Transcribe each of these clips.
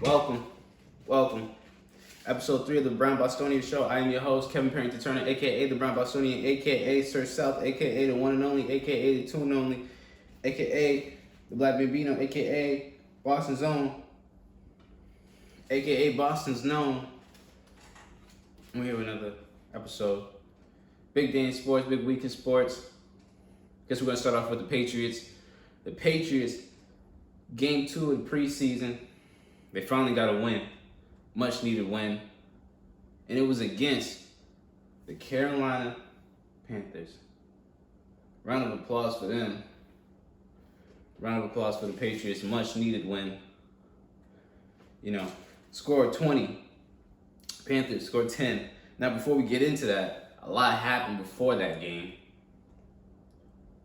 Welcome. Episode 3 of the Brown Bostonian Show. I am your host, Kevin Parrington Turner, aka the Brown Bostonian, aka Sir South, aka the one and only, aka the two and only, aka the Black Bambino, aka Boston's own, aka Boston's known. We're here with another episode. Bigdane Sports, big week in sports. Guess we're gonna start off with the Patriots. The Patriots, game 2 in preseason. They finally got a win, much needed win, and it was against the Carolina Panthers. Round of applause for them. Round of applause for the Patriots, much needed win. Scored 20. Panthers scored 10. Now, before we get into that, a lot happened before that game.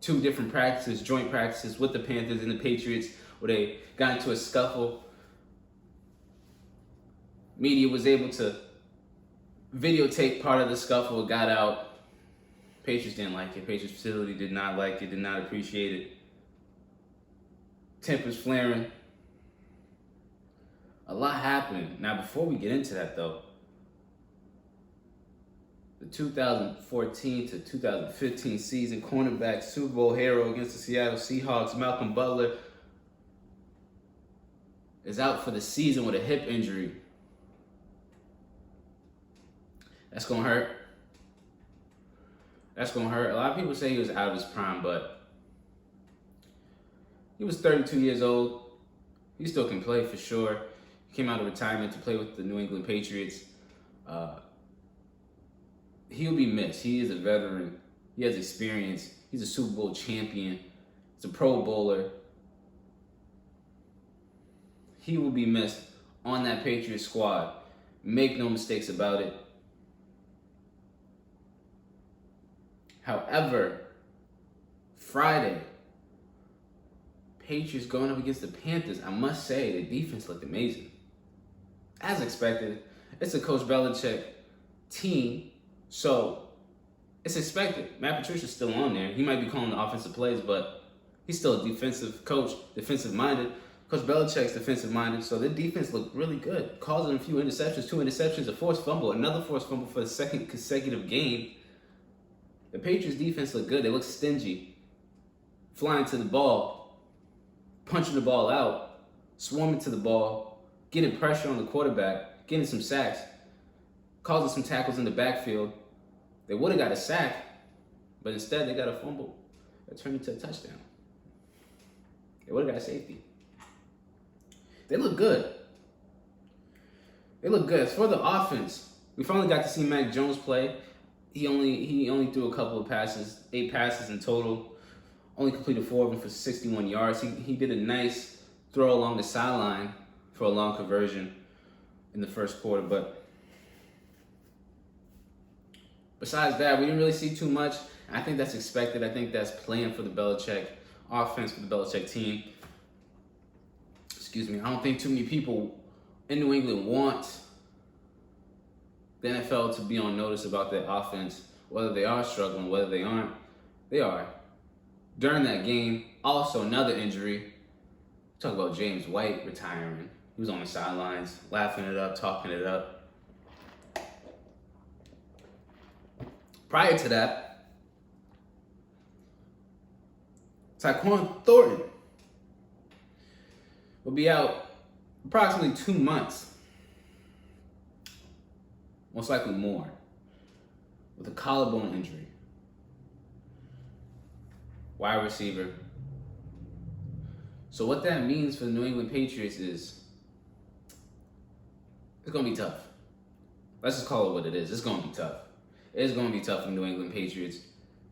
2 different practices, joint practices with the Panthers and the Patriots, where they got into a scuffle. Media was able to videotape part of the scuffle. It got out. Patriots didn't like it. Patriots facility did not like it, did not appreciate it. Tempers flaring. A lot happened. Now, before we get into that, though, the 2014 to 2015 season cornerback Super Bowl hero against the Seattle Seahawks, Malcolm Butler, is out for the season with a hip injury. That's going to hurt. That's going to hurt. A lot of people say he was out of his prime, but he was 32 years old. He still can play for sure. He came out of retirement to play with the New England Patriots. He'll be missed. He is a veteran. He has experience. He's a Super Bowl champion. He's a Pro Bowler. He will be missed on that Patriots squad. Make no mistakes about it. However, Friday, Patriots going up against the Panthers. I must say, the defense looked amazing. As expected, it's a Coach Belichick team, so it's expected. Matt Patricia's still on there. He might be calling the offensive plays, but he's still a defensive coach, defensive-minded. Coach Belichick's defensive-minded, so their defense looked really good. Causing a few interceptions, 2 interceptions, a forced fumble, another forced fumble for the second consecutive game. The Patriots defense looked good. They looked stingy. Flying to the ball, punching the ball out, swarming to the ball, getting pressure on the quarterback, getting some sacks, causing some tackles in the backfield. They would have got a sack, but instead they got a fumble that turned into a touchdown. They would have got a safety. They look good. They look good. As for the offense, we finally got to see Mac Jones play. He only threw a couple of passes, 8 passes in total. Only completed 4 of them for 61 yards. He did a nice throw along the sideline for a long conversion in the first quarter. But besides that, we didn't really see too much. I think that's expected. I think that's playing for the Belichick offense, for the Belichick team. Excuse me. I don't think too many people in New England want the NFL to be on notice about their offense, whether they are struggling, whether they aren't. They are. During that game, also another injury. Talk about James White retiring. He was on the sidelines, laughing it up, talking it up. Prior to that, Tyquan Thornton will be out approximately 2 months. Most likely more, with a collarbone injury. Wide receiver. So what that means for the New England Patriots is it's going to be tough. Let's just call it what it is. It's going to be tough. It's going to be tough for the New England Patriots.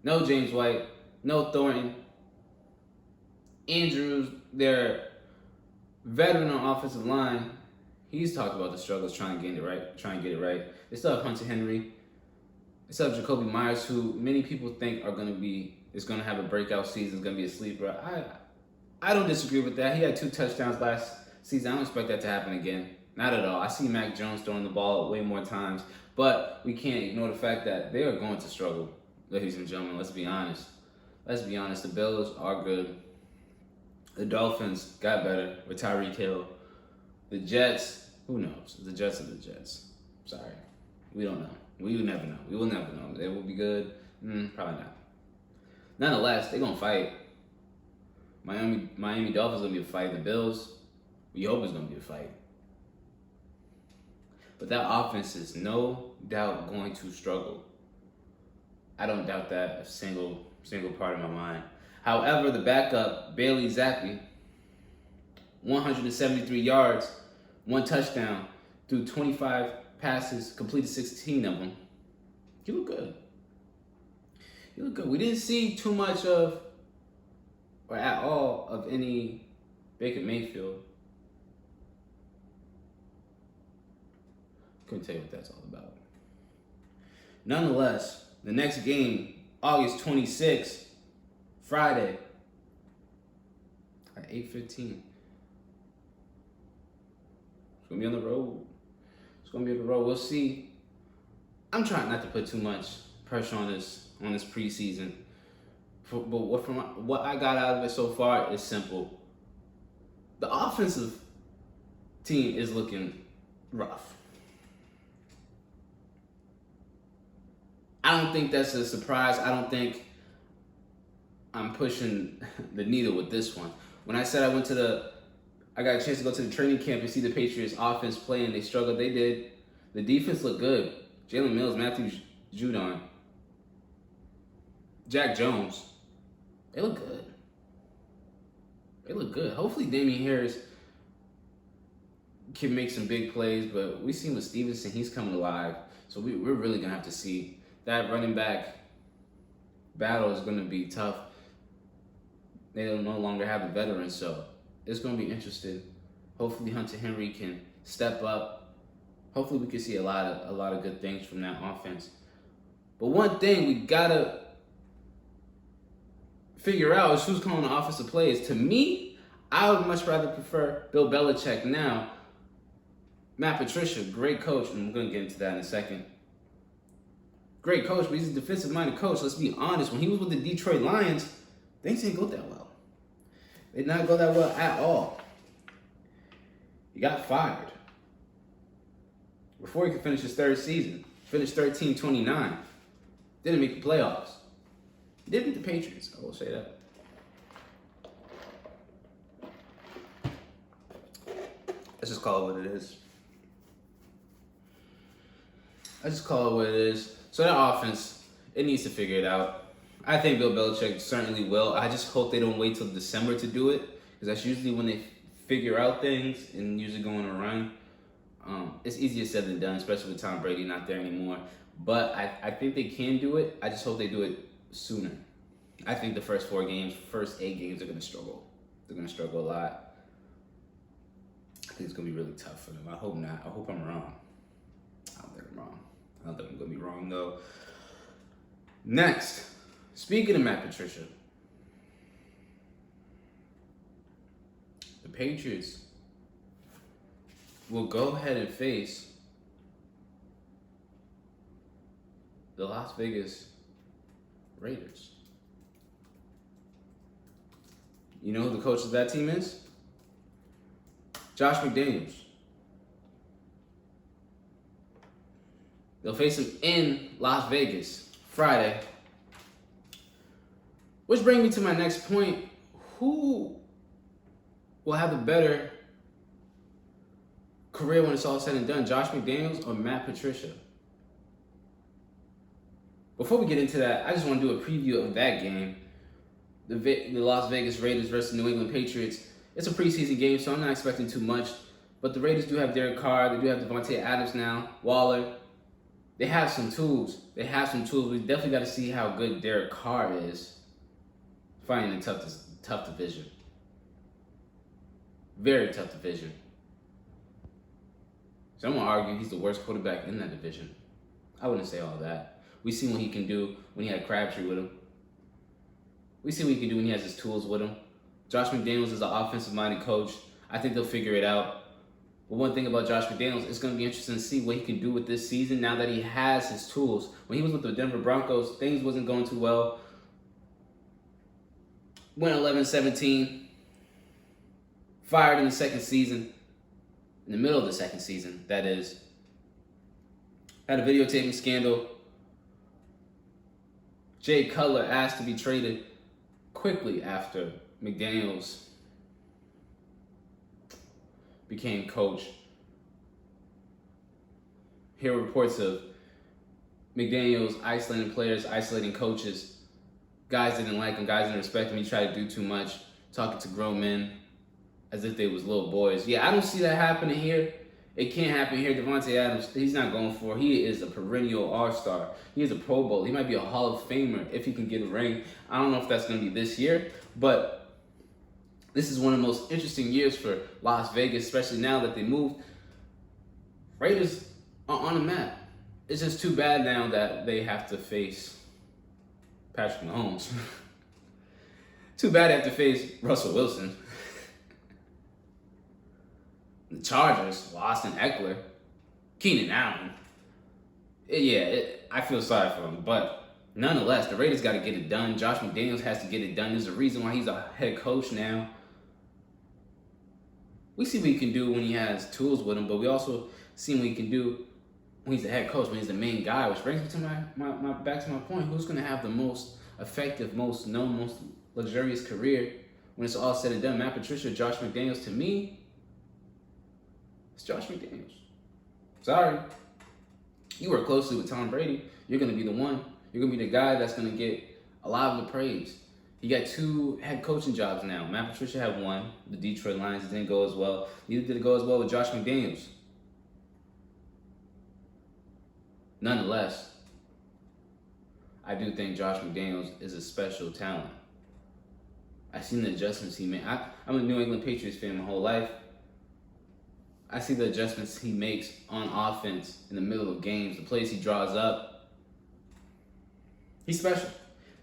No James White, no Thornton. Andrews, their veteran on offensive line, he's talked about the struggles trying to get it right. They still have Hunter Henry. They still have Jacoby Myers, who many people think is going to have a breakout season, is going to be a sleeper. I don't disagree with that. He had 2 touchdowns last season. I don't expect that to happen again. Not at all. I see Mac Jones throwing the ball way more times, but we can't ignore the fact that they are going to struggle, ladies and gentlemen. Let's be honest. The Bills are good. The Dolphins got better with Tyreek Hill. The Jets, who knows? The Jets are the Jets. Sorry. We don't know. We will never know. We will never know. They will be good. Probably not. Nonetheless, they're going to fight. Miami Dolphins going to be a fight. The Bills, we hope it's going to be a fight. But that offense is no doubt going to struggle. I don't doubt that a single part of my mind. However, the backup, Bailey Zappi, 173 yards, 1 touchdown, threw 25 passes, completed 16 of them. You look good. You look good. We didn't see too much of, or at all, of any Baker Mayfield. Couldn't tell you what that's all about. Nonetheless, the next game, August 26th, Friday, at 8:15. It's going to be on the road. It's going to be on the road. We'll see. I'm trying not to put too much pressure on this preseason. But what I got out of it so far is simple. The offensive team is looking rough. I don't think that's a surprise. I don't think I'm pushing the needle with this one. When I said I got a chance to go to the training camp and see the Patriots offense play and they struggled, they did. The defense looked good. Jalen Mills, Matthew Judon, Jack Jones, they look good. They look good. Hopefully Damian Harris can make some big plays, but we've seen with Stevenson, he's coming alive. So we're really going to have to see. That running back battle is going to be tough. They don't no longer have a veteran, so it's going to be interesting. Hopefully Hunter Henry can step up. Hopefully we can see a lot of good things from that offense. But one thing we got to figure out is who's calling the offensive plays. To me, I would much rather prefer Bill Belichick now. Matt Patricia, great coach, and I'm going to get into that in a second. Great coach, but he's a defensive-minded coach. Let's be honest. When he was with the Detroit Lions, things didn't go that well. They did not go that well at all. He got fired before he could finish his third season. Finished 13-29. Didn't make the playoffs. Did beat the Patriots, I will say that. Let's just call it what it is. So that offense, it needs to figure it out. I think Bill Belichick certainly will. I just hope they don't wait till December to do it, because that's usually when they figure out things and usually go on a run. It's easier said than done, especially with Tom Brady not there anymore. But I think they can do it. I just hope they do it sooner. I think the first 8 games are going to struggle. They're going to struggle a lot. I think it's going to be really tough for them. I hope not. I hope I'm wrong. I don't think I'm wrong. I don't think I'm going to be wrong, though. Next, speaking of Matt Patricia, the Patriots will go ahead and face the Las Vegas Raiders. You know who the coach of that team is? Josh McDaniels. They'll face him in Las Vegas Friday. Which brings me to my next point. Who will have a better career when it's all said and done? Josh McDaniels or Matt Patricia? Before we get into that, I just want to do a preview of that game. The Las Vegas Raiders versus the New England Patriots. It's a preseason game, so I'm not expecting too much. But the Raiders do have Derek Carr. They do have Devontae Adams now. Waller. They have some tools. We definitely got to see how good Derek Carr is fighting a tough division. Very tough division. So I'm going to argue he's the worst quarterback in that division. I wouldn't say all that. We see what he can do when he had Crabtree with him. We see what he can do when he has his tools with him. Josh McDaniels is an offensive-minded coach. I think they'll figure it out. But one thing about Josh McDaniels, it's going to be interesting to see what he can do with this season now that he has his tools. When he was with the Denver Broncos, things wasn't going too well. Went 11-17. Fired in the second season. in the middle of the second season, that is, had a videotaping scandal. Jay Cutler asked to be traded quickly after McDaniels became coach. Here are reports of McDaniels isolating players, isolating coaches. Guys didn't like him, guys didn't respect him. He tried to do too much, talking to grown men as if they was little boys. Yeah, I don't see that happening here. It can't happen here. Devontae Adams, he's not going for it. He is a perennial all-star. He is a Pro Bowl. He might be a Hall of Famer if he can get a ring. I don't know if that's going to be this year, but this is one of the most interesting years for Las Vegas, especially now that they moved. Raiders are on the map. It's just too bad now that they have to face Patrick Mahomes. Too bad they have to face Russell Wilson. The Chargers, Austin Eckler, Keenan Allen. I feel sorry for him, but nonetheless, the Raiders got to get it done. Josh McDaniels has to get it done. There's a reason why he's a head coach now. We see what he can do when he has tools with him, but we also see what he can do when he's the head coach, when he's the main guy, which brings me to my back to my point. Who's going to have the most effective, most known, most luxurious career when it's all said and done? Matt Patricia, Josh McDaniels? To me, it's Josh McDaniels. Sorry. You work closely with Tom Brady. You're going to be the one. You're going to be the guy that's going to get a lot of the praise. You got 2 head coaching jobs now. Matt Patricia had 1. The Detroit Lions didn't go as well. Neither did it go as well with Josh McDaniels. Nonetheless, I do think Josh McDaniels is a special talent. I've seen the adjustments he made. I'm a New England Patriots fan my whole life. I see the adjustments he makes on offense in the middle of games, the plays he draws up. He's special.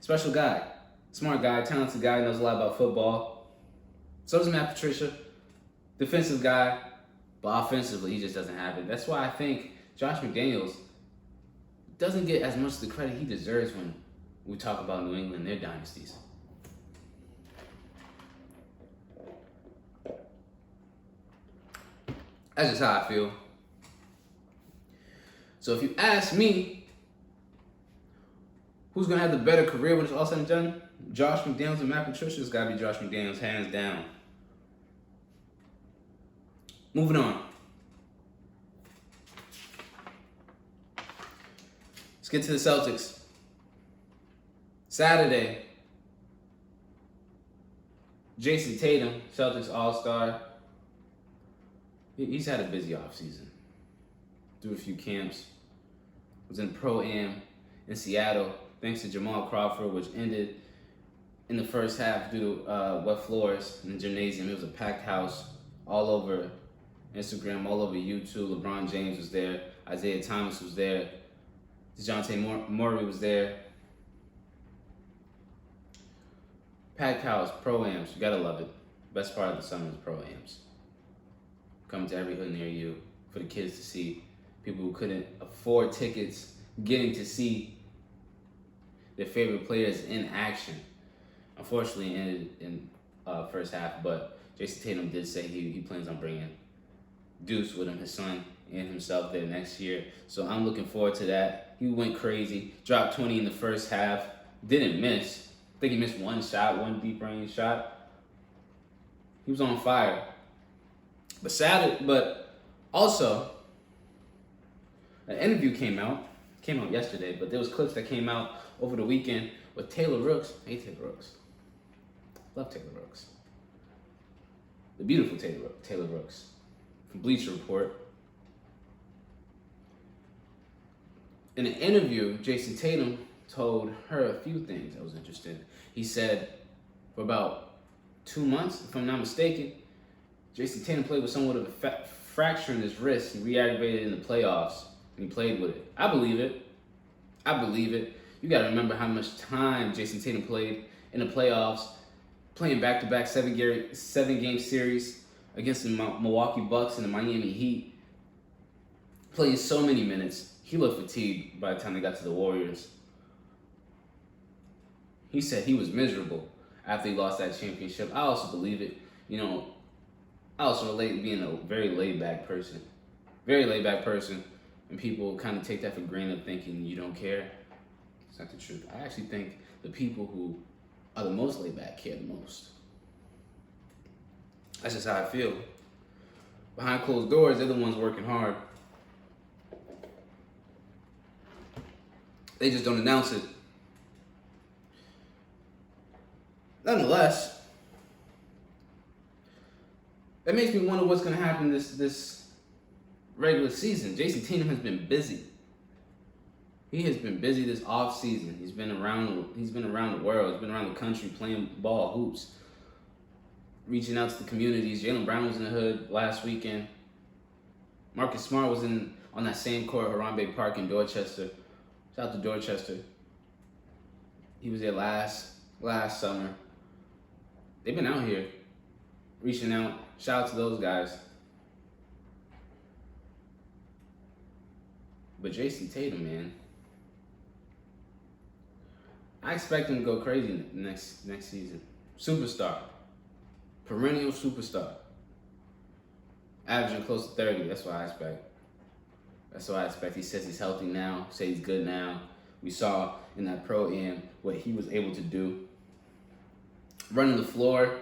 Special guy. Smart guy, talented guy, knows a lot about football. So does Matt Patricia. Defensive guy, but offensively, he just doesn't have it. That's why I think Josh McDaniels doesn't get as much of the credit he deserves when we talk about New England and their dynasties. That's just how I feel. So if you ask me, who's going to have the better career when it's all said and done? Josh McDaniels and Matt Patricia? It's got to be Josh McDaniels, hands down. Moving on. Let's get to the Celtics. Saturday, Jayson Tatum, Celtics All-Star. He's had a busy offseason. Threw a few camps. Was in Pro-Am in Seattle, thanks to Jamal Crawford, which ended in the first half due to wet floors in the gymnasium. It was a packed house all over Instagram, all over YouTube. LeBron James was there. Isaiah Thomas was there. DeJounte Murray was there. Packed house, Pro-Ams. You gotta love it. Best part of the summer is Pro-Ams. Coming to every hood near you for the kids to see. People who couldn't afford tickets getting to see their favorite players in action. Unfortunately, it ended in first half, but Jayson Tatum did say he plans on bringing Deuce with him, his son, and himself there next year. So I'm looking forward to that. He went crazy, dropped 20 in the first half, didn't miss. I think he missed one shot, one deep range shot. He was on fire. But also, an interview came out yesterday, but there was clips that came out over the weekend with Taylor Rooks. Hey, Taylor Rooks. Love Taylor Rooks. The beautiful Taylor Rooks from Bleacher Report. In an interview, Jayson Tatum told her a few things that was interesting. He said for about 2 months, if I'm not mistaken, Jayson Tatum played with somewhat of a fracture in his wrist. He re-aggravated in the playoffs, and he played with it. I believe it. You got to remember how much time Jayson Tatum played in the playoffs, playing back-to-back seven-game series against the Milwaukee Bucks and the Miami Heat, playing so many minutes. He looked fatigued by the time they got to the Warriors. He said he was miserable after he lost that championship. I also believe it. I also relate being a very laid-back person. Very laid-back person. And people kind of take that for granted, thinking you don't care. It's not the truth. I actually think the people who are the most laid-back care the most. That's just how I feel. Behind closed doors, they're the ones working hard. They just don't announce it. Nonetheless, that makes me wonder what's going to happen this regular season. Jayson Tatum has been busy. He has been busy this off season. He's been around the world. He's been around the country playing ball, hoops, reaching out to the communities. Jaylen Brown was in the hood last weekend. Marcus Smart was on that same court at Harambe Park in Dorchester. Shout out to Dorchester. He was there last summer. They've been out here reaching out. Shout out to those guys. But Jayson Tatum, man, I expect him to go crazy next season. Superstar. Perennial superstar. Averaging close to 30. That's what I expect. He says he's healthy now. Says he's good now. We saw in that pro-am what he was able to do. Running the floor.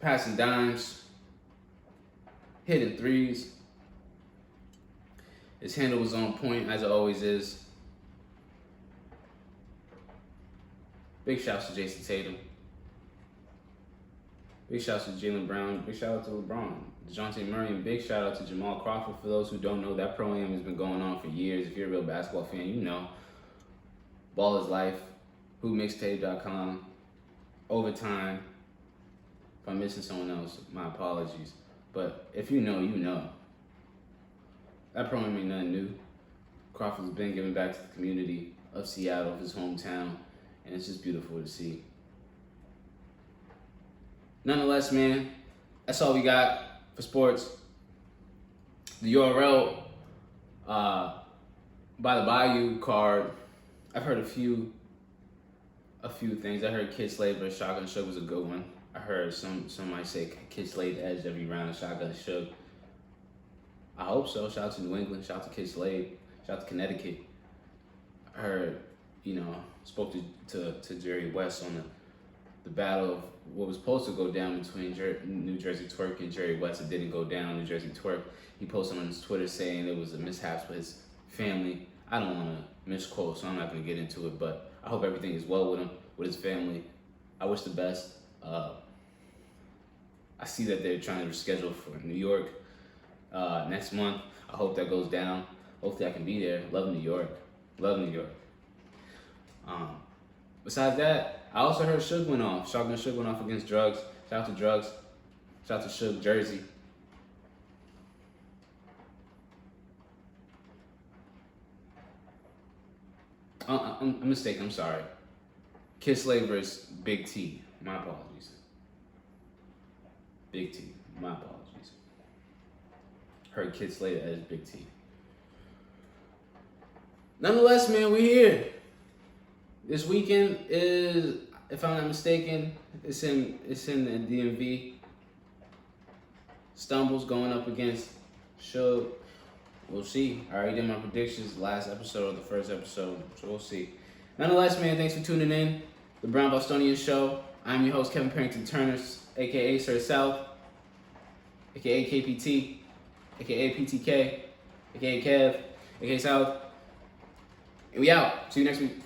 Passing dimes. Hitting threes. His handle was on point, as it always is. Big shouts to Jayson Tatum. Big shouts to Jaylen Brown. Big shout out to LeBron. DeJounte Murray, and big shout out to Jamal Crawford. For those who don't know, that pro-am has been going on for years. If you're a real basketball fan, you know. Ball is Life, hoopmixtape.com, Overtime. If I'm missing someone else, my apologies. But if you know, you know. That pro-am ain't nothing new. Crawford's been giving back to the community of Seattle, his hometown, and it's just beautiful to see. Nonetheless, man, that's all we got for sports. The URL by the Bayou card, I've heard a few things. I heard Kyd Slade versus Shotgun Suge was a good one. I heard some might say Kyd Slade edged every round of Shotgun Suge. I hope so. Shout out to New England. Shout out to Kyd Slade. Shout out to Connecticut. I heard, spoke to Jerry West on the battle of what was supposed to go down between New Jersey Twerk and Jerry West. It didn't go down. New Jersey Twerk, he posted on his Twitter saying it was a mishap with his family. I don't want to misquote, so I'm not going to get into it, but I hope everything is well with him, with his family. I wish the best. I see that they're trying to reschedule for New York next month. I hope that goes down. Hopefully I can be there. Love New York. Love New York. Besides that, I also heard Suge went off. Shotgun Suge went off against drugs. Shout out to drugs. Shout out to Suge Jersey. I'm mistaken. I'm sorry. Kyd Slade versus Big T. My apologies. Big T. My apologies. Heard Kyd Slade as Big T. Nonetheless, man, we're here. This weekend is, if I'm not mistaken, it's in the DMV. Stumbles going up against Suge. We'll see. I already did my predictions last episode or the first episode, so we'll see. Nonetheless, man, thanks for tuning in. The Brown Bostonian Show. I'm your host, Kevin Parrington Turner, a.k.a. Sir South, a.k.a. KPT, a.k.a. PTK, a.k.a. Kev, a.k.a. South. And we out. See you next week.